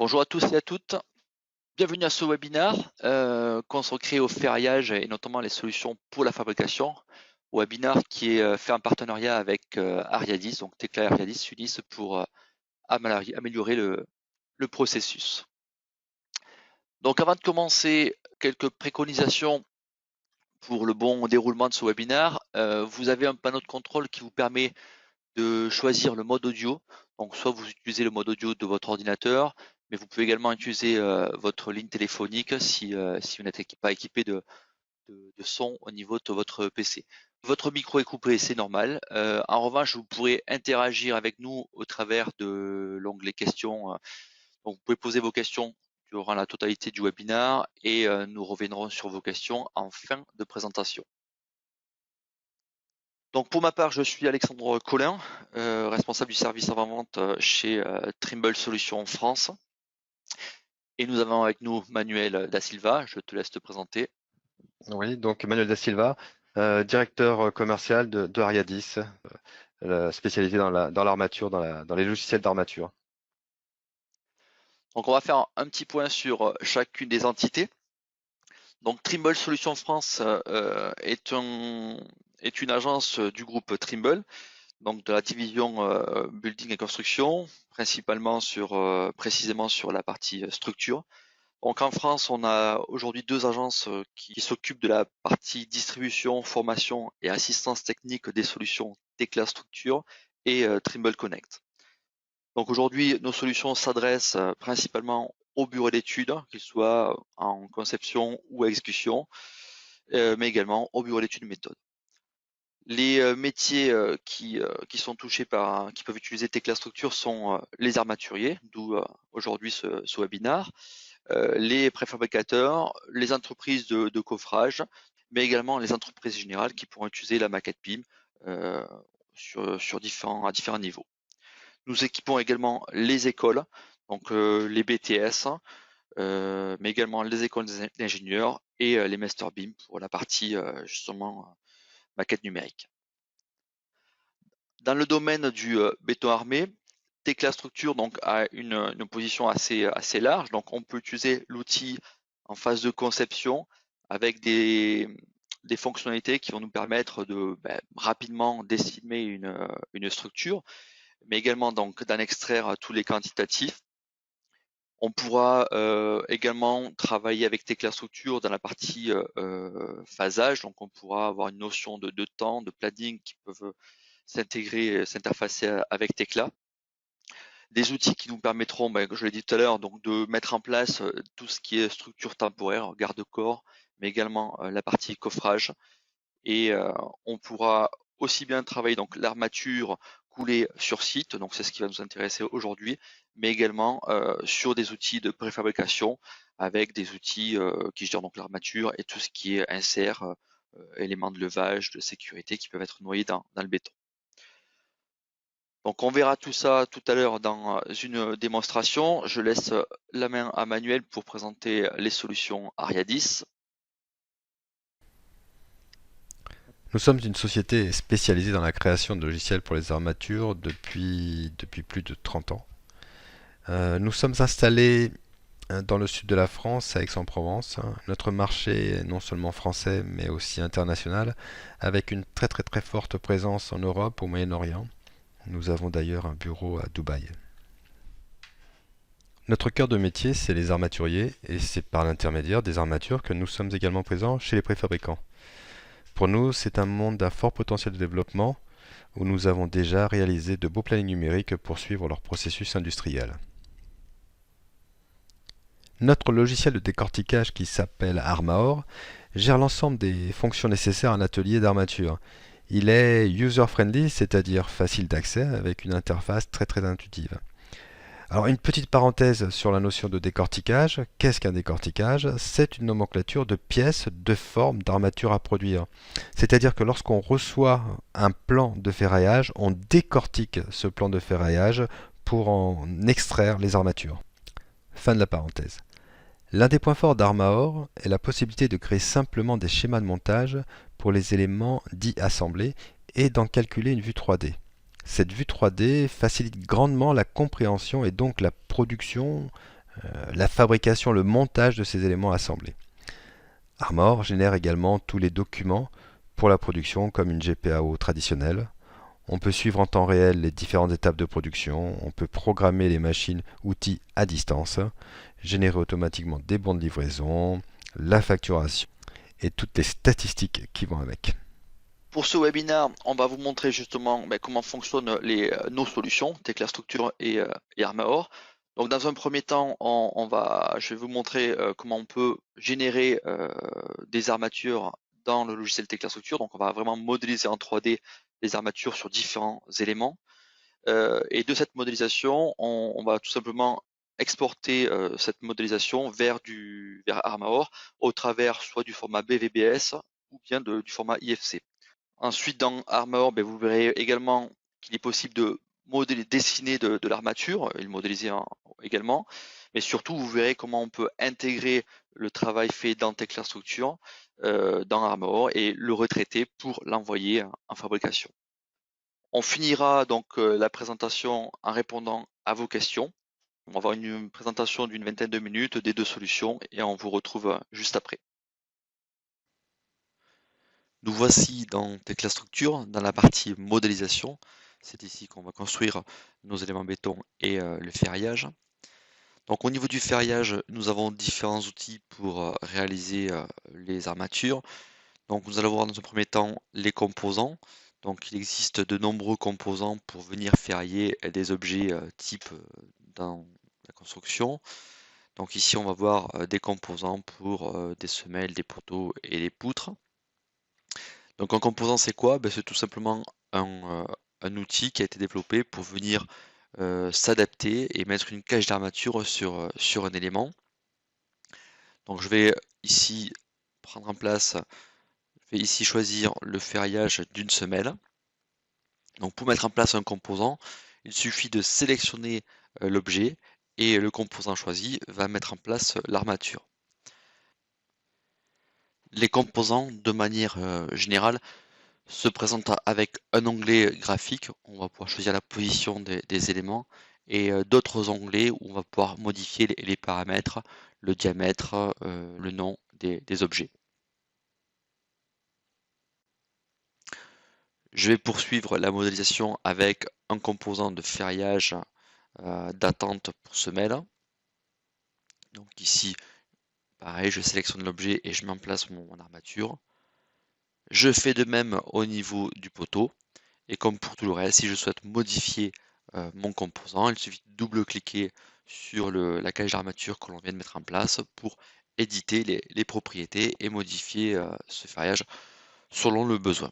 Bonjour à tous et à toutes. Bienvenue à ce webinaire consacré au ferraillage et notamment les solutions pour la fabrication. Webinaire qui est fait en partenariat avec Ariadis, donc Tekla et Ariadis s'unissent pour améliorer le processus. Donc avant de commencer, quelques préconisations pour le bon déroulement de ce webinaire. Vous avez un panneau de contrôle qui vous permet de choisir le mode audio. Donc soit vous utilisez le mode audio de votre ordinateur, mais vous pouvez également utiliser votre ligne téléphonique si vous n'êtes pas équipé de son au niveau de votre PC. Votre micro est coupé, c'est normal. En revanche, vous pourrez interagir avec nous au travers de l'onglet questions. Donc vous pouvez poser vos questions durant la totalité du webinaire et nous reviendrons sur vos questions en fin de présentation. Donc pour ma part, je suis Alexandre Collin, responsable du service avant-vente chez Trimble Solutions France. Et nous avons avec nous Manuel Da Silva, je te laisse te présenter. Oui, donc Manuel Da Silva, directeur commercial de Ariadis, spécialisé dans l'armature, dans les logiciels d'armature. Donc on va faire un petit point sur chacune des entités. Donc Trimble Solutions France est une agence du groupe Trimble, donc de la division building et construction, principalement précisément sur la partie structure. Donc en France, on a aujourd'hui deux agences qui s'occupent de la partie distribution, formation et assistance technique des solutions Tekla Structure et Trimble Connect. Donc aujourd'hui, nos solutions s'adressent principalement aux bureaux d'études, qu'ils soient en conception ou exécution, mais également aux bureaux d'études méthode. Les métiers qui sont touchés qui peuvent utiliser Tekla Structure sont les armaturiers, d'où aujourd'hui ce webinaire, les préfabricateurs, les entreprises de coffrage, mais également les entreprises générales qui pourront utiliser la maquette BIM à différents niveaux. Nous équipons également les écoles, donc les BTS, mais également les écoles d'ingénieurs et les Master BIM pour la partie justement maquette numérique. Dans le domaine du béton armé, Tekla Structure donc, a une position assez large. Donc, on peut utiliser l'outil en phase de conception avec des fonctionnalités qui vont nous permettre de rapidement dessiner une structure, mais également donc d'en extraire tous les quantitatifs. On pourra également travailler avec Tekla Structure dans la partie phasage. Donc, on pourra avoir une notion de temps, de planning qui peuvent s'intégrer, s'interfacer avec Tekla. Des outils qui nous permettront, je l'ai dit tout à l'heure, donc de mettre en place tout ce qui est structure temporaire, garde-corps, mais également la partie coffrage. Et on pourra aussi bien travailler donc l'armature coulée sur site, donc c'est ce qui va nous intéresser aujourd'hui, mais également sur des outils de préfabrication avec des outils qui gèrent donc l'armature et tout ce qui est insert, éléments de levage, de sécurité qui peuvent être noyés dans le béton. Donc on verra tout ça tout à l'heure dans une démonstration. Je laisse la main à Manuel pour présenter les solutions Ariadis. Nous sommes une société spécialisée dans la création de logiciels pour les armatures depuis plus de 30 ans. Nous sommes installés dans le sud de la France, à Aix-en-Provence. Notre marché est non seulement français, mais aussi international, avec une très forte présence en Europe, au Moyen-Orient. Nous avons d'ailleurs un bureau à Dubaï. Notre cœur de métier, c'est les armaturiers, et c'est par l'intermédiaire des armatures que nous sommes également présents chez les préfabricants. Pour nous, c'est un monde à fort potentiel de développement, où nous avons déjà réalisé de beaux plannings numériques pour suivre leur processus industriel. Notre logiciel de décortiquage qui s'appelle Armaor gère l'ensemble des fonctions nécessaires à un atelier d'armature. Il est user-friendly, c'est-à-dire facile d'accès, avec une interface très intuitive. Alors une petite parenthèse sur la notion de décortiquage. Qu'est-ce qu'un décortiquage? C'est une nomenclature de pièces, de formes, d'armature à produire. C'est-à-dire que lorsqu'on reçoit un plan de ferraillage, on décortique ce plan de ferraillage pour en extraire les armatures. Fin de la parenthèse. L'un des points forts d'Armaor est la possibilité de créer simplement des schémas de montage pour les éléments dits assemblés et d'en calculer une vue 3D. Cette vue 3D facilite grandement la compréhension et donc la production la fabrication, le montage de ces éléments assemblés. Armor génère également tous les documents pour la production comme une GPAO traditionnelle. On peut suivre en temps réel les différentes étapes de production, on peut programmer les machines, outils à distance, générer automatiquement des bons de livraison, la facturation et toutes les statistiques qui vont avec. Pour ce webinaire, on va vous montrer justement comment fonctionnent nos solutions, Tecla Structure et Armaor. Donc dans un premier temps, je vais vous montrer comment on peut générer des armatures dans le logiciel Tecla Structure. Donc on va vraiment modéliser en 3D les armatures sur différents éléments. Et de cette modélisation, on va tout simplement exporter cette modélisation vers Armaor au travers soit du format BVBS ou bien du format IFC. Ensuite, dans Armor, vous verrez également qu'il est possible de dessiner de l'armature et le modéliser également. Mais surtout, vous verrez comment on peut intégrer le travail fait dans Tecla Structure dans Armor et le retraiter pour l'envoyer en fabrication. On finira donc la présentation en répondant à vos questions. On va avoir une présentation d'une vingtaine de minutes des deux solutions et on vous retrouve juste après. Nous voici dans Tecla Structure, dans la partie modélisation. C'est ici qu'on va construire nos éléments béton et le ferraillage. Donc au niveau du ferraillage, nous avons différents outils pour réaliser les armatures. Donc nous allons voir dans un premier temps les composants. Donc il existe de nombreux composants pour venir ferrailler des objets type dans la construction. Donc ici on va voir des composants pour des semelles, des poteaux et des poutres. Donc un composant c'est quoi? C'est tout simplement un outil qui a été développé pour venir s'adapter et mettre une cage d'armature sur un élément. Donc je vais ici prendre en place, je vais ici choisir le ferraillage d'une semelle. Donc pour mettre en place un composant, il suffit de sélectionner l'objet et le composant choisi va mettre en place l'armature. Les composants, de manière générale, se présente avec un onglet graphique, on va pouvoir choisir la position des éléments et d'autres onglets où on va pouvoir modifier les paramètres, le diamètre, le nom des objets. Je vais poursuivre la modélisation avec un composant de ferraillage d'attente pour semelle. Donc ici, pareil, je sélectionne l'objet et je mets en place mon armature. Je fais de même au niveau du poteau. Et comme pour tout le reste, si je souhaite modifier mon composant, il suffit de double-cliquer sur la cage d'armature que l'on vient de mettre en place pour éditer les propriétés et modifier ce ferraillage selon le besoin.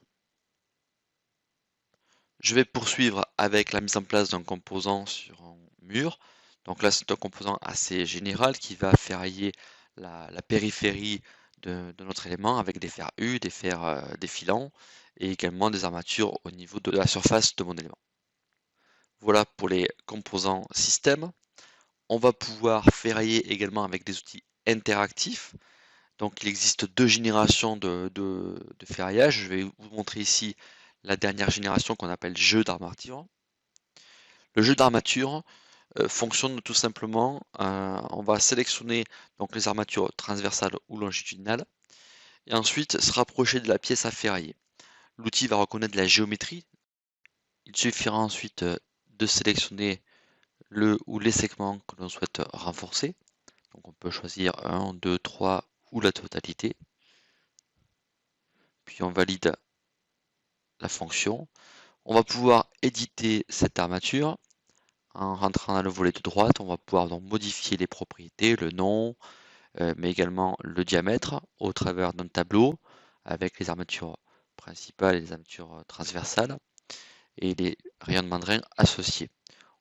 Je vais poursuivre avec la mise en place d'un composant sur un mur. Donc là, c'est un composant assez général qui va ferrailler la périphérie de notre élément avec des fers U, des fers défilants et également des armatures au niveau de la surface de mon élément. Voilà pour les composants système. On va pouvoir ferrailler également avec des outils interactifs. Donc il existe deux générations de ferraillage. Je vais vous montrer ici la dernière génération qu'on appelle jeu d'armature. Le jeu d'armature fonctionne tout simplement, on va sélectionner donc les armatures transversales ou longitudinales et ensuite se rapprocher de la pièce à ferrailler. L'outil va reconnaître la géométrie. Il suffira ensuite de sélectionner le ou les segments que l'on souhaite renforcer. Donc on peut choisir 1, 2, 3 ou la totalité. Puis on valide la fonction. On va pouvoir éditer cette armature en rentrant dans le volet de droite. On va pouvoir donc modifier les propriétés, le nom, mais également le diamètre au travers d'un tableau avec les armatures principales et les armatures transversales et les rayonnements de drain associés.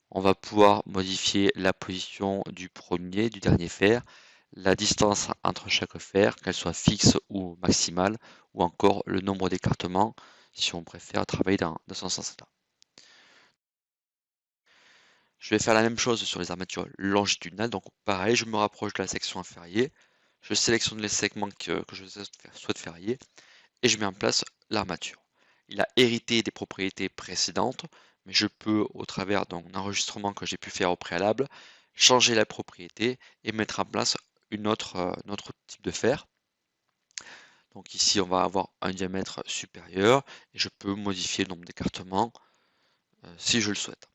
On va pouvoir modifier la position du premier, du dernier fer, la distance entre chaque fer, qu'elle soit fixe ou maximale, ou encore le nombre d'écartements si on préfère travailler dans ce sens-là. Je vais faire la même chose sur les armatures longitudinales, donc pareil, je me rapproche de la section à ferrailler, je sélectionne les segments que je souhaite ferrailler et je mets en place l'armature. Il a hérité des propriétés précédentes, mais je peux, au travers d'un enregistrement que j'ai pu faire au préalable, changer la propriété et mettre en place un autre type de fer. Donc ici, on va avoir un diamètre supérieur et je peux modifier le nombre d'écartements si je le souhaite.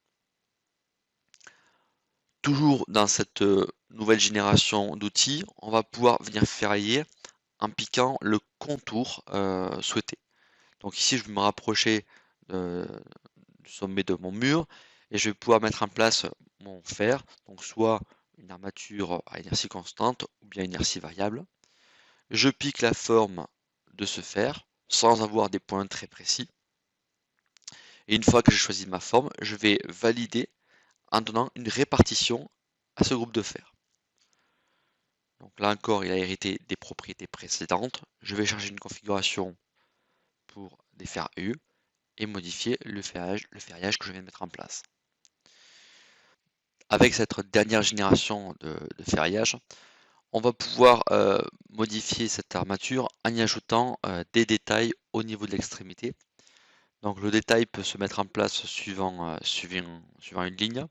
Toujours dans cette nouvelle génération d'outils, on va pouvoir venir ferrailler en piquant le contour souhaité. Donc ici, je vais me rapprocher du sommet de mon mur et je vais pouvoir mettre en place mon fer, donc soit une armature à inertie constante ou bien inertie variable. Je pique la forme de ce fer sans avoir des points très précis. Et une fois que j'ai choisi ma forme, je vais valider en donnant une répartition à ce groupe de fer. Donc là encore, il a hérité des propriétés précédentes. Je vais charger une configuration pour des fers U et modifier le ferriage que je viens de mettre en place. Avec cette dernière génération de ferriage, on va pouvoir modifier cette armature en y ajoutant des détails au niveau de l'extrémité. Donc le détail peut se mettre en place suivant une ligne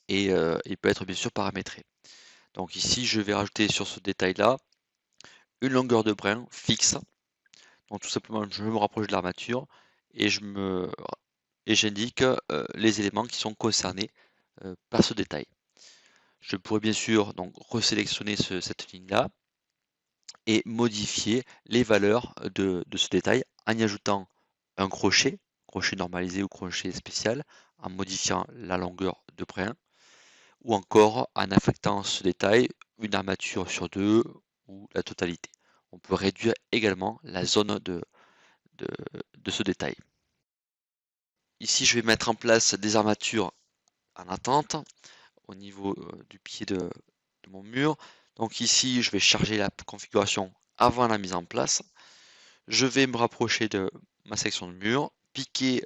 et il peut être bien sûr paramétré. Donc ici, je vais rajouter sur ce détail-là une longueur de brin fixe. Donc tout simplement, je me rapproche de l'armature et j'indique les éléments qui sont concernés par ce détail. Je pourrais bien sûr donc resélectionner cette ligne-là et modifier les valeurs de ce détail en y ajoutant un crochet normalisé ou crochet spécial, en modifiant la longueur de brin, ou encore en affectant ce détail une armature sur deux ou la totalité. On peut réduire également la zone de ce détail. Ici, je vais mettre en place des armatures en attente au niveau du pied de mon mur. Donc ici, je vais charger la configuration avant la mise en place. Je vais me rapprocher de ma section de mur, piquer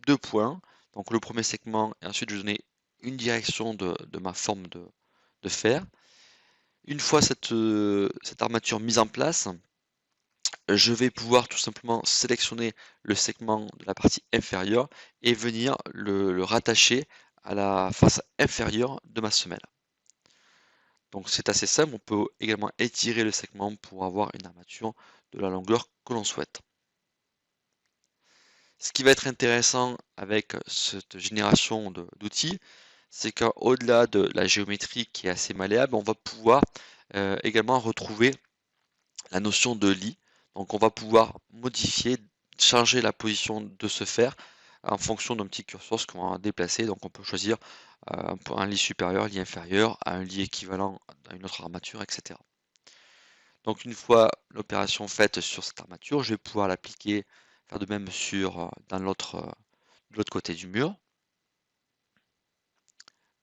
deux points, donc le premier segment, et ensuite je vais donner une direction de ma forme de fer. Une fois cette armature mise en place, je vais pouvoir tout simplement sélectionner le segment de la partie inférieure et venir le rattacher à la face inférieure de ma semelle. Donc c'est assez simple, on peut également étirer le segment pour avoir une armature de la longueur que l'on souhaite. Ce qui va être intéressant avec cette génération d'outils, c'est qu'au-delà de la géométrie qui est assez malléable, on va pouvoir également retrouver la notion de lit. Donc on va pouvoir modifier, changer la position de ce fer en fonction d'un petit curseur qu'on va déplacer. Donc on peut choisir un lit supérieur, un lit inférieur, un lit équivalent à une autre armature, etc. Donc une fois l'opération faite sur cette armature, je vais pouvoir l'appliquer, faire de même de l'autre côté du mur.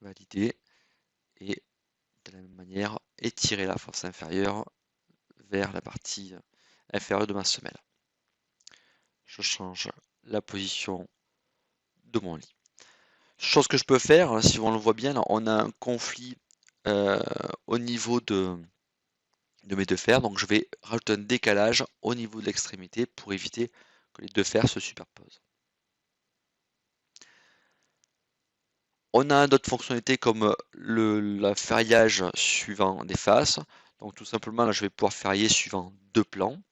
Valider et de la même manière étirer la force inférieure vers la partie inférieure de ma semelle. Je change la position de mon lit. Chose que je peux faire, si on le voit bien, là, on a un conflit au niveau de mes deux fers, donc je vais rajouter un décalage au niveau de l'extrémité pour éviter que les deux fers se superposent. On a d'autres fonctionnalités comme le ferriage suivant des faces. Donc tout simplement, là, je vais pouvoir ferrailler suivant deux plans.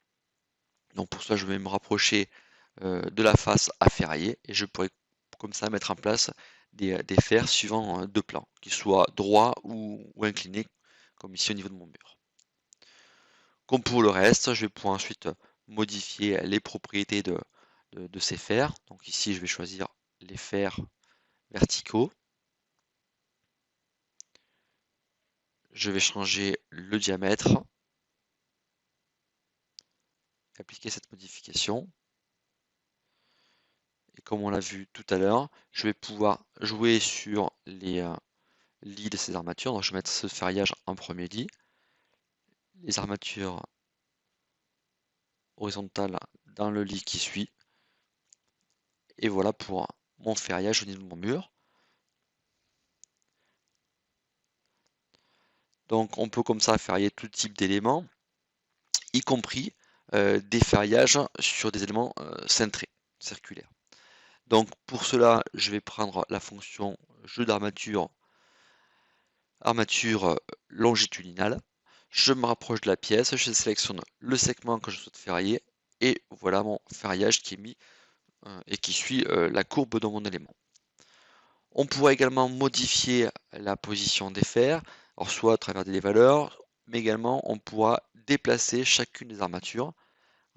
Donc pour ça, je vais me rapprocher de la face à ferrailler et je pourrais comme ça mettre en place des fers suivant deux plans, qu'ils soient droits ou inclinés, comme ici au niveau de mon mur. Comme pour le reste, je vais pouvoir ensuite modifier les propriétés de ces fers. Donc ici, je vais choisir les fers verticaux. Je vais changer le diamètre, appliquer cette modification. Et comme on l'a vu tout à l'heure, je vais pouvoir jouer sur les lits de ces armatures. Donc je vais mettre ce ferriage en premier lit. Les armatures horizontales dans le lit qui suit. Et voilà pour mon ferriage au niveau de mon mur. Donc on peut comme ça ferrailler tout type d'éléments, y compris des ferriages sur des éléments cintrés, circulaires. Donc pour cela, je vais prendre la fonction jeu d'armature armature longitudinale. Je me rapproche de la pièce, je sélectionne le segment que je souhaite ferrailler et voilà mon ferraillage qui est mis et qui suit la courbe de mon élément. On pourra également modifier la position des fers, alors soit à travers des valeurs, mais également on pourra déplacer chacune des armatures.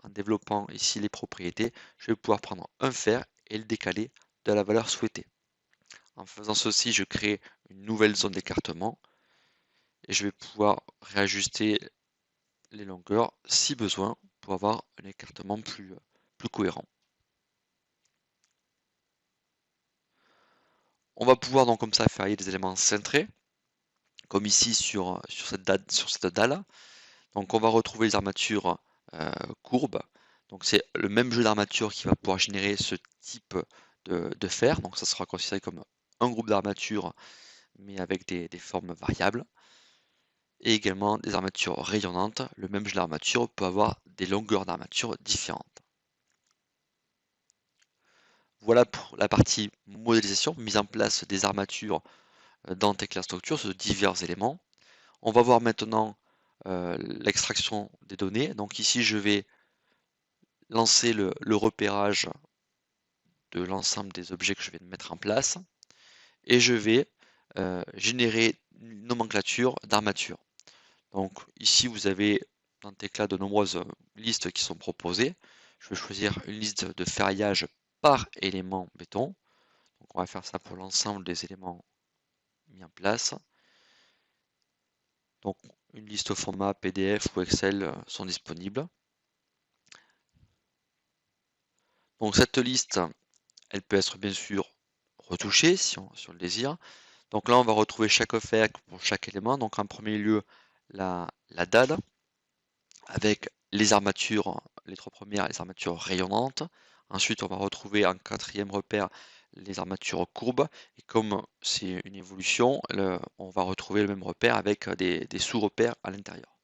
En développant ici les propriétés, je vais pouvoir prendre un fer et le décaler de la valeur souhaitée. En faisant ceci, je crée une nouvelle zone d'écartement et je vais pouvoir réajuster les longueurs si besoin pour avoir un écartement plus cohérent. On va pouvoir donc comme ça ferrailler des éléments cintrés, comme ici sur cette dalle. Donc on va retrouver les armatures courbes. Donc c'est le même jeu d'armature qui va pouvoir générer ce type de fer. Donc ça sera considéré comme un groupe d'armatures, mais avec des formes variables. Et également des armatures rayonnantes. Le même jeu d'armature peut avoir des longueurs d'armature différentes. Voilà pour la partie modélisation, mise en place des armatures dans Tecla Structure sur divers éléments. On va voir maintenant l'extraction des données. Donc ici, je vais lancer le repérage de l'ensemble des objets que je vais mettre en place et je vais générer une nomenclature d'armature. Donc ici, vous avez dans Tecla de nombreuses listes qui sont proposées. Je vais choisir une liste de ferraillage par élément béton. Donc on va faire ça pour l'ensemble des éléments mis en place. Donc une liste au format PDF ou Excel sont disponibles. Donc cette liste, elle peut être bien sûr retouchée si on le désire. Donc là, on va retrouver chaque fer pour chaque élément. Donc en premier lieu, la dalle avec les armatures, les trois premières, les armatures rayonnantes. Ensuite, on va retrouver en quatrième repère les armatures courbes. Et comme c'est une évolution, on va retrouver le même repère avec des sous-repères à l'intérieur.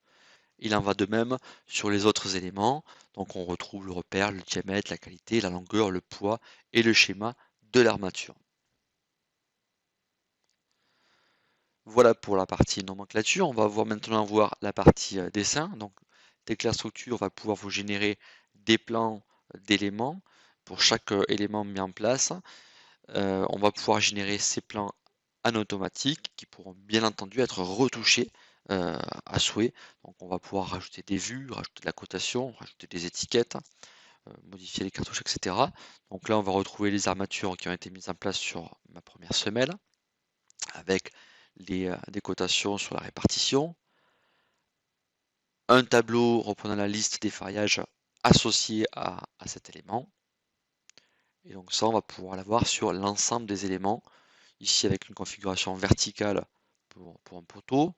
Il en va de même sur les autres éléments. Donc on retrouve le repère, le diamètre, la qualité, la longueur, le poids et le schéma de l'armature. Voilà pour la partie nomenclature. On va maintenant voir la partie dessin. Donc Tecla Structure va pouvoir vous générer des plans d'éléments pour chaque élément mis en place. On va pouvoir générer ces plans en automatique qui pourront bien entendu être retouchés à souhait. Donc on va pouvoir rajouter des vues, rajouter de la cotation, rajouter des étiquettes, modifier les cartouches, etc. Donc là on va retrouver les armatures qui ont été mises en place sur ma première semelle avec des cotations sur la répartition, un tableau reprenant la liste des ferraillages associés à cet élément. Et donc ça on va pouvoir l'avoir sur l'ensemble des éléments. Ici avec une configuration verticale pour un poteau.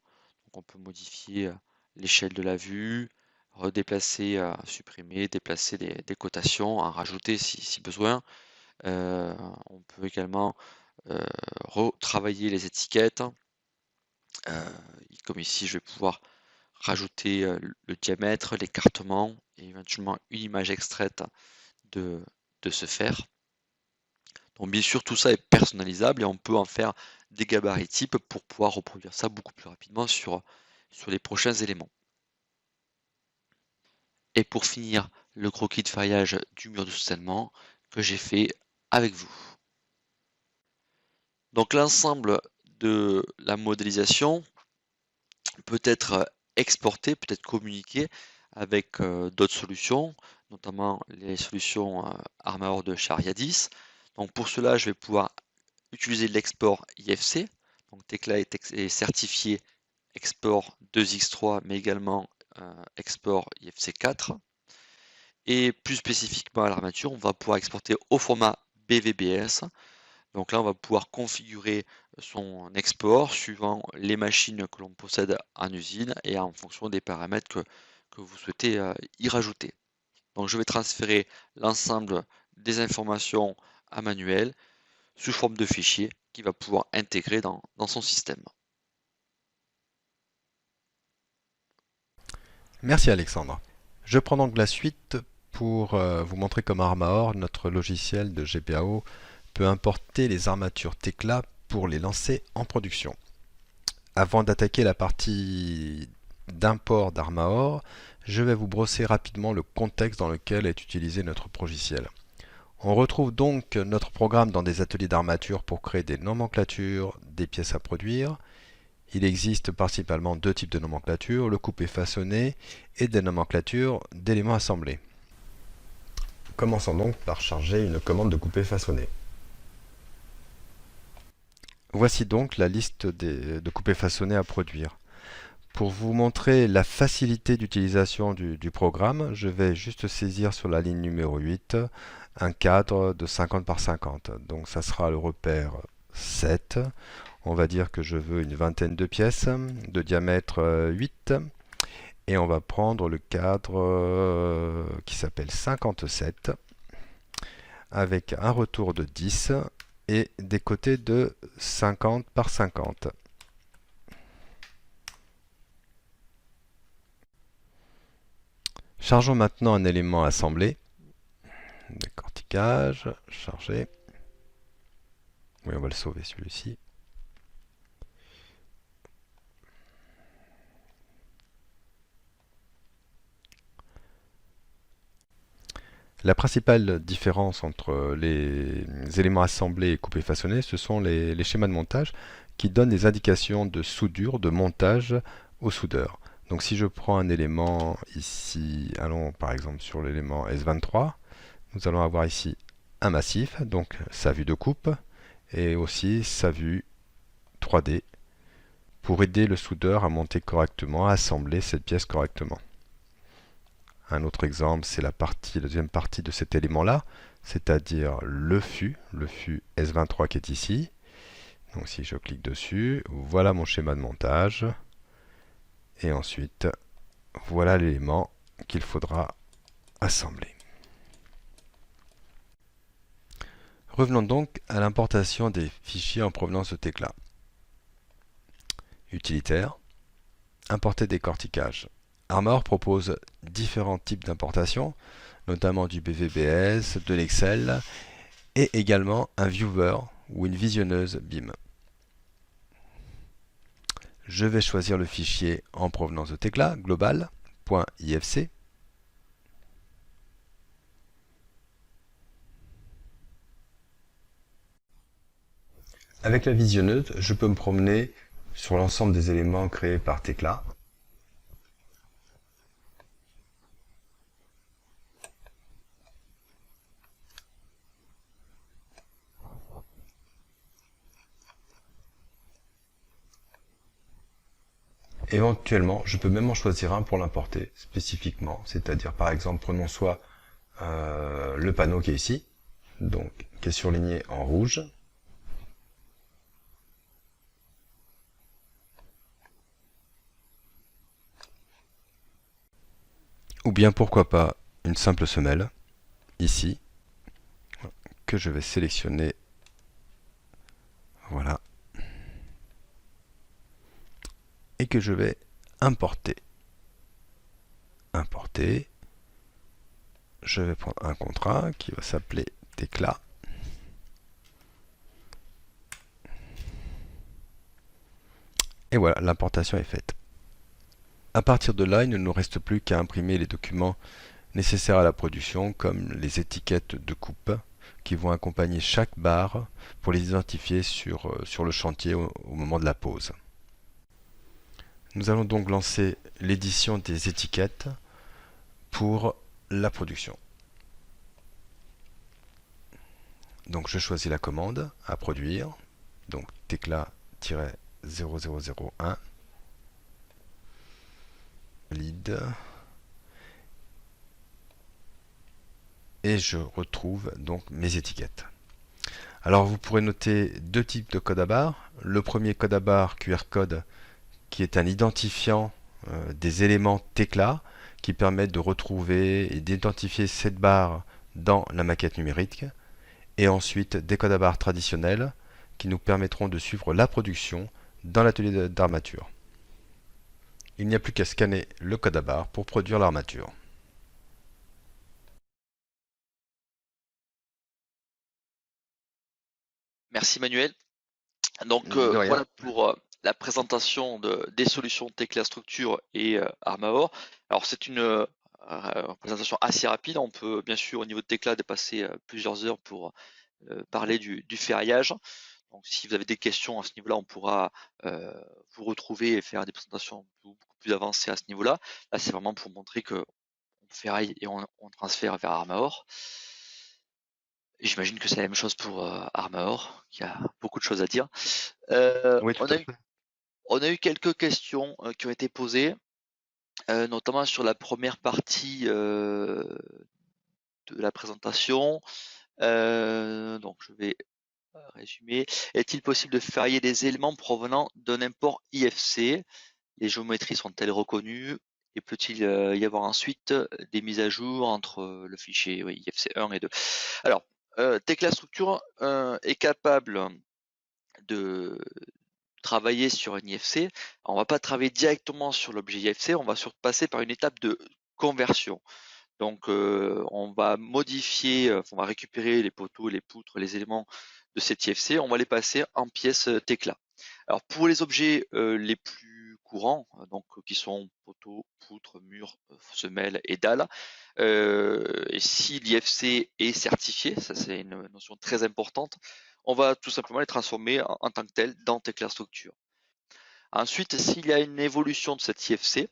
Donc on peut modifier l'échelle de la vue, redéplacer, supprimer, déplacer des cotations, en rajouter si besoin. On peut également retravailler les étiquettes. Comme ici, je vais pouvoir rajouter le diamètre, l'écartement et éventuellement une image extraite de ce fer. Donc bien sûr, tout ça est personnalisable et on peut en faire des gabarits types pour pouvoir reproduire ça beaucoup plus rapidement sur les prochains éléments. Et pour finir, le croquis de ferraillage du mur de soutènement que j'ai fait avec vous. Donc l'ensemble de la modélisation peut être exporté, peut être communiqué avec d'autres solutions, notamment les solutions Armor de Chariadis. Donc pour cela, je vais pouvoir utiliser l'export IFC. Donc Tecla est certifié export 2x3, mais également export IFC 4. Et plus spécifiquement à l'armature, on va pouvoir exporter au format BVBS. Donc là, on va pouvoir configurer son export suivant les machines que l'on possède en usine et en fonction des paramètres que vous souhaitez y rajouter. Donc je vais transférer l'ensemble des informations à Manuel sous forme de fichier qu'il va pouvoir intégrer dans son système. Merci Alexandre. Je prends donc la suite pour vous montrer comment Armaor, notre logiciel de GPAO, peut importer les armatures Tecla pour les lancer en production. Avant d'attaquer la partie d'import d'Armaor, je vais vous brosser rapidement le contexte dans lequel est utilisé notre logiciel. On retrouve donc notre programme dans des ateliers d'armature pour créer des nomenclatures des pièces à produire. Il existe principalement deux types de nomenclatures, le coupé façonné et des nomenclatures d'éléments assemblés. Commençons donc par charger une commande de coupé façonné. Voici donc la liste de coupés façonnés à produire. Pour vous montrer la facilité d'utilisation du programme, je vais juste saisir sur la ligne numéro 8 un cadre de 50 par 50. Donc ça sera le repère 7. On va dire que je veux une vingtaine de pièces de diamètre 8. Et on va prendre le cadre qui s'appelle 57 avec un retour de 10 et des côtés de 50 par 50. Chargeons maintenant un élément assemblé. Décortiquage, chargé. Oui, on va le sauver celui-ci. La principale différence entre les éléments assemblés et coupés façonnés, ce sont les schémas de montage qui donnent des indications de soudure, de montage au soudeur. Donc si je prends un élément ici, allons par exemple sur l'élément S23, nous allons avoir ici un massif, donc sa vue de coupe, et aussi sa vue 3D pour aider le soudeur à monter correctement, à assembler cette pièce correctement. Un autre exemple, c'est la deuxième partie de cet élément-là, c'est-à-dire le fût S23 qui est ici. Donc si je clique dessus, voilà mon schéma de montage. Et ensuite, voilà l'élément qu'il faudra assembler. Revenons donc à l'importation des fichiers en provenance de Tekla. Utilitaire, importer décortiquage. Armor propose différents types d'importation, notamment du BVBS, de l'Excel et également un viewer ou une visionneuse BIM. Je vais choisir le fichier en provenance de Tekla, global.ifc. Avec la visionneuse, je peux me promener sur l'ensemble des éléments créés par Tekla. Éventuellement, je peux même en choisir un pour l'importer spécifiquement, c'est-à-dire par exemple, prenons soit le panneau qui est ici, donc qui est surligné en rouge, ou bien pourquoi pas une simple semelle, ici, que je vais sélectionner, voilà, et que je vais importer. Importer, je vais prendre un contrat qui va s'appeler Tekla. Et voilà, l'importation est faite. À partir de là, il ne nous reste plus qu'à imprimer les documents nécessaires à la production, comme les étiquettes de coupe, qui vont accompagner chaque barre pour les identifier sur le chantier au moment de la pose. Nous allons donc lancer l'édition des étiquettes pour la production. Donc je choisis la commande à produire, donc Tekla-0001, lead, et je retrouve donc mes étiquettes. Alors vous pourrez noter deux types de code à barre. Le premier code à barre QR code qui est un identifiant des éléments Tekla qui permettent de retrouver et d'identifier cette barre dans la maquette numérique. Et ensuite des codes à barre traditionnels qui nous permettront de suivre la production dans l'atelier d'armature. Il n'y a plus qu'à scanner le code à barre pour produire l'armature. Merci Manuel. Donc De rien. voilà pour la présentation des solutions Tecla Structure et Armaor. Alors c'est une présentation assez rapide. On peut bien sûr au niveau de Tecla dépasser plusieurs heures pour parler du ferraillage. Donc si vous avez des questions à ce niveau-là, on pourra vous retrouver et faire des présentations beaucoup plus avancées à ce niveau-là. Là, c'est vraiment pour montrer que on ferraille et on transfère vers Armaor. Et j'imagine que c'est la même chose pour Armaor, qui a beaucoup de choses à dire. Oui, tout à fait. On a eu quelques questions qui ont été posées, notamment sur la première partie de la présentation. Donc je vais résumer. Est-il possible de ferrailler des éléments provenant d'un import IFC? Les géométries sont-elles reconnues? Et peut-il y avoir ensuite des mises à jour entre le fichier oui, IFC 1 et 2? Alors, Tecla Structure est capable de travailler sur un IFC. On va pas travailler directement sur l'objet IFC, on va surtout passer par une étape de conversion. Donc on va modifier, on va récupérer les poteaux, les poutres, les éléments de cet IFC, on va les passer en pièces Tecla. Alors pour les objets les plus courants, donc qui sont poteaux, poutres, murs, semelles et dalles, et si l'IFC est certifié, ça c'est une notion très importante, on va tout simplement les transformer en tant que tel dans Tecla Structure. Ensuite, s'il y a une évolution de cet IFC,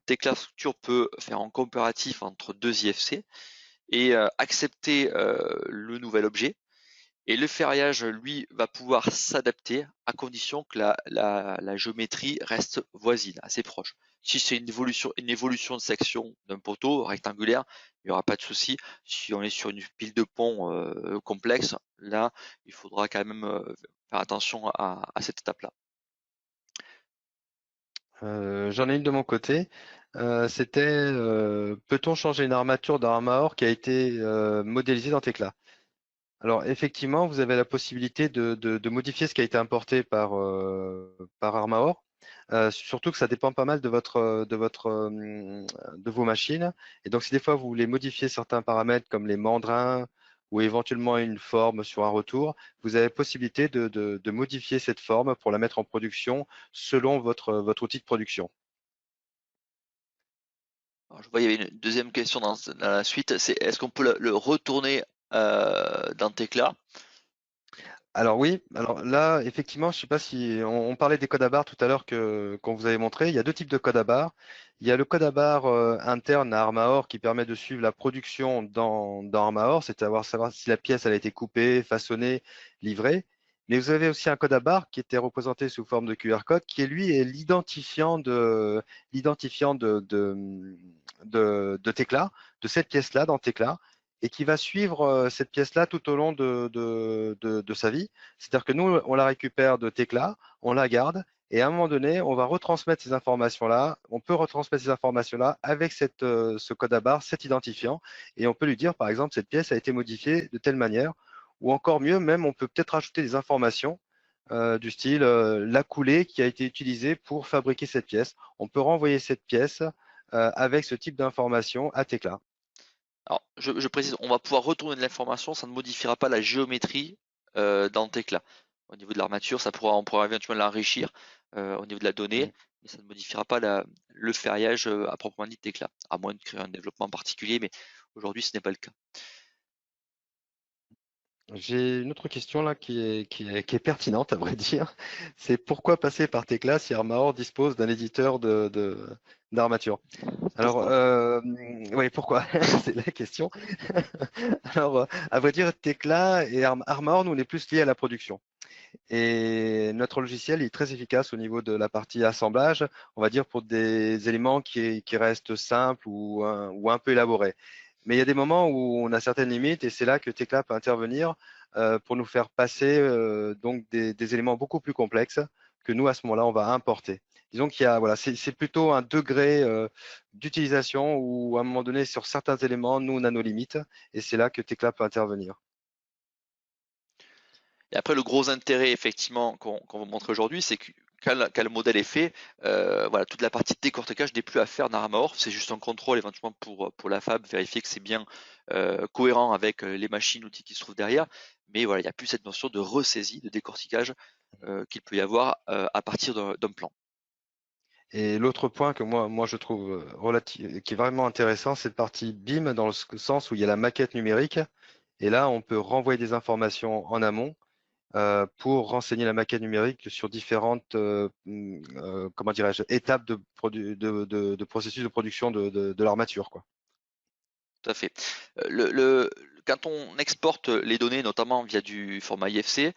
Tecla Structure peut faire un comparatif entre deux IFC et accepter le nouvel objet. Et le ferraillage, lui, va pouvoir s'adapter à condition que la géométrie reste voisine, assez proche. Si c'est une évolution de section d'un poteau rectangulaire, il n'y aura pas de souci. Si on est sur une pile de pont complexe, là, il faudra quand même faire attention à cette étape-là. J'en ai une de mon côté. C'était peut-on changer une armature d'un Armor qui a été modélisée dans Tecla? Alors effectivement, vous avez la possibilité de modifier ce qui a été importé par Armaor. Surtout que ça dépend pas mal de vos machines. Et donc si des fois vous voulez modifier certains paramètres comme les mandrins ou éventuellement une forme sur un retour, vous avez la possibilité de modifier cette forme pour la mettre en production selon votre outil de production. Alors, je vois, il y avait une deuxième question dans la suite, c'est est-ce qu'on peut le retourner dans Tecla? Alors oui, alors là, effectivement, je sais pas si on parlait des codes à barres tout à l'heure qu'on vous avait montré. Il y a deux types de codes à barres. Il y a le code à barres interne à Armaor qui permet de suivre la production dans Armaor, c'est-à-dire savoir si la pièce elle a été coupée, façonnée, livrée. Mais vous avez aussi un code à barres qui était représenté sous forme de QR code, qui lui est l'identifiant de Tecla, de cette pièce-là dans Tecla et qui va suivre cette pièce-là tout au long de sa vie. C'est-à-dire que nous, on la récupère de Tecla, on la garde, et à un moment donné, on va retransmettre ces informations-là. On peut retransmettre ces informations-là avec ce code à barre, cet identifiant, et on peut lui dire, par exemple, cette pièce a été modifiée de telle manière, ou encore mieux, même, on peut peut-être rajouter des informations du style la coulée qui a été utilisée pour fabriquer cette pièce. On peut renvoyer cette pièce avec ce type d'information à Tecla. Alors, je précise, on va pouvoir retourner de l'information, ça ne modifiera pas la géométrie dans Tecla. Au niveau de l'armature, on pourra éventuellement l'enrichir au niveau de la donnée, mais ça ne modifiera pas le ferriage à proprement dit de Tecla, à moins de créer un développement particulier, mais aujourd'hui ce n'est pas le cas. J'ai une autre question là qui est pertinente à vrai dire. C'est pourquoi passer par Tecla si Armaor dispose d'un éditeur d'armature? Alors, Pourquoi? oui, pourquoi? C'est la question. Alors, à vrai dire, Tecla et Armaor, nous, on est plus liés à la production. Et notre logiciel est très efficace au niveau de la partie assemblage, on va dire pour des éléments qui restent simples ou un peu élaborés. Mais il y a des moments où on a certaines limites et c'est là que Tecla peut intervenir pour nous faire passer donc des éléments beaucoup plus complexes que nous, à ce moment-là, on va importer. Disons qu'il y a, voilà, c'est plutôt un degré d'utilisation où, à un moment donné, sur certains éléments, nous, on a nos limites et c'est là que Tecla peut intervenir. Et après, le gros intérêt, effectivement, qu'on va montrer aujourd'hui, c'est que quand le modèle est fait, voilà, toute la partie décortiquage n'est plus à faire dans Armor. C'est juste un contrôle éventuellement pour la fab, vérifier que c'est bien cohérent avec les machines, outils qui se trouvent derrière. Mais voilà, il n'y a plus cette notion de ressaisie, de décortiquage qu'il peut y avoir à partir d'un plan. Et l'autre point que moi je trouve qui est vraiment intéressant, c'est le partie BIM dans le sens où il y a la maquette numérique. Et là, on peut renvoyer des informations en amont pour renseigner la maquette numérique sur différentes comment dirais-je, étapes de processus de production de l'armature, quoi. Tout à fait. Quand on exporte les données, notamment via du format IFC,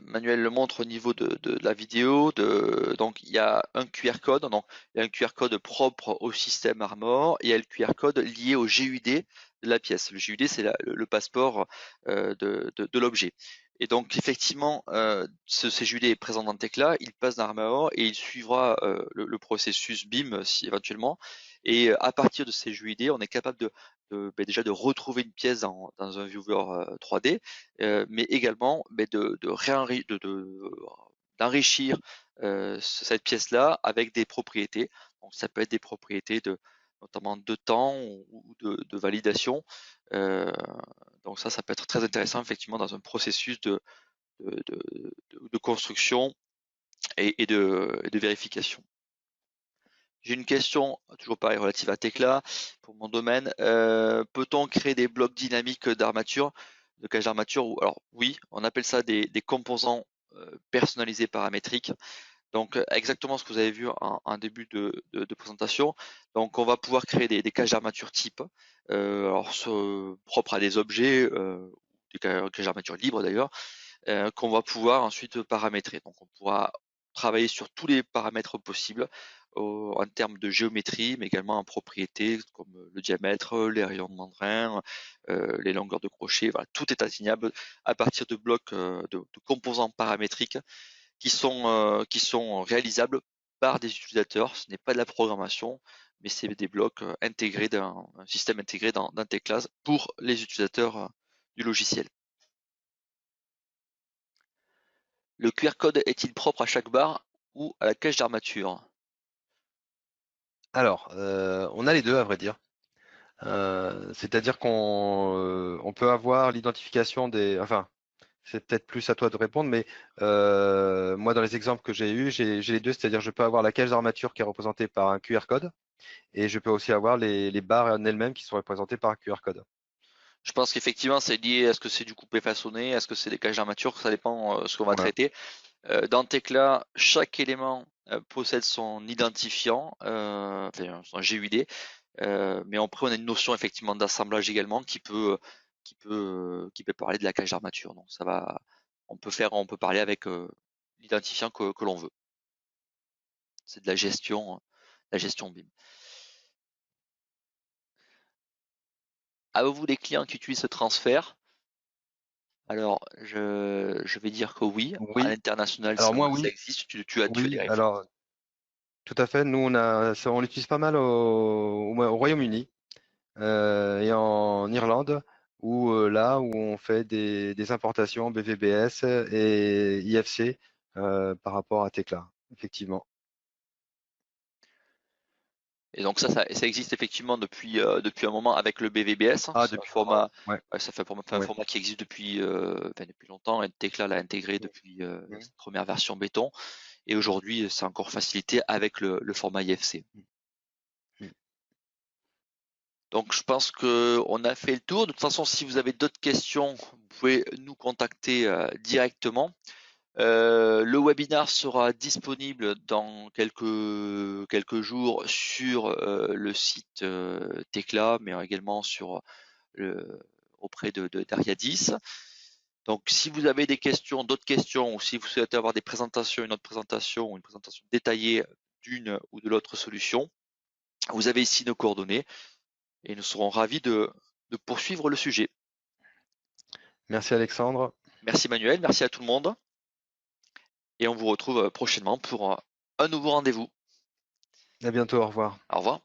Manuel le montre au niveau de la vidéo. Donc il y a un QR code, donc il y a un QR code propre au système Armor et il y a le QR code lié au GUD de la pièce. Le GUD, c'est le passeport de l'objet. Et donc effectivement, ce CGUD est présent dans Tekla, il passe dans Armor et il suivra le processus BIM si éventuellement. Et à partir de ces GUD, on est capable déjà de retrouver une pièce dans un viewer 3D, mais également d'enrichir cette pièce-là avec des propriétés. Donc ça peut être des propriétés notamment de temps ou de validation. Euh, donc ça peut être très intéressant effectivement dans un processus de construction et de vérification. J'ai une question, toujours pareil, relative à Tekla, pour mon domaine. Peut-on créer des blocs dynamiques d'armature, de cage d'armature? Alors oui, on appelle ça des composants personnalisés paramétriques. Donc exactement ce que vous avez vu en début de présentation. Donc on va pouvoir créer des cages d'armature type, alors propres à des objets, des cages d'armature libres d'ailleurs, qu'on va pouvoir ensuite paramétrer. Donc on pourra travailler sur tous les paramètres possibles en termes de géométrie, mais également en propriétés comme le diamètre, les rayons de mandrin, les longueurs de crochet. Voilà, tout est atteignable à partir de blocs de composants paramétriques qui sont réalisables par des utilisateurs. Ce n'est pas de la programmation, mais c'est des blocs intégrés un système intégré dans Tekla pour les utilisateurs du logiciel. Le QR code est-il propre à chaque barre ou à la cage d'armature? Alors, on a les deux à vrai dire. C'est-à-dire on peut avoir l'identification enfin, c'est peut-être plus à toi de répondre, mais moi, dans les exemples que j'ai eus, j'ai les deux, c'est-à-dire je peux avoir la cage d'armature qui est représentée par un QR code, et je peux aussi avoir les barres en elles-mêmes qui sont représentées par un QR code. Je pense qu'effectivement, c'est lié à ce que c'est du coupé façonné, est-ce que c'est des cages d'armature, ça dépend ce qu'on va Voilà. traiter. Dans Tekla, chaque élément possède son identifiant, enfin, son GUD, mais après on a une notion effectivement d'assemblage également qui peut parler de la cage d'armature. Donc ça va, on peut parler avec l'identifiant que l'on veut. C'est de la gestion BIM. Avez-vous des clients qui utilisent ce transfert? Alors, je vais dire que oui. À Oui. l'international, Alors ça, moi, ça oui. existe. Tu as des Oui. références. Alors, tout à fait. Nous, on l'utilise pas mal au Royaume-Uni et en Irlande, où là où on fait des importations BVBS et IFC par rapport à Tekla, effectivement. Et donc ça existe effectivement depuis un moment avec le BVBS. Ah, C'est un depuis longtemps. format, Ouais. ouais, ça fait un Ouais. format qui existe depuis longtemps. Et Tekla l'a intégré depuis Mhm. sa première version béton. Et aujourd'hui, c'est encore facilité avec le format IFC. Mhm. Donc je pense qu'on a fait le tour. De toute façon, si vous avez d'autres questions, vous pouvez nous contacter directement. Le webinar sera disponible dans quelques jours sur le site Tekla, mais également le, auprès d'Ariadis. Donc, si vous avez des questions, d'autres questions, ou si vous souhaitez avoir des présentations, une autre présentation ou une présentation détaillée d'une ou de l'autre solution, vous avez ici nos coordonnées et nous serons ravis de poursuivre le sujet. Merci Alexandre. Merci Manuel, merci à tout le monde et on vous retrouve prochainement pour un nouveau rendez-vous. À bientôt. Au revoir. Au revoir.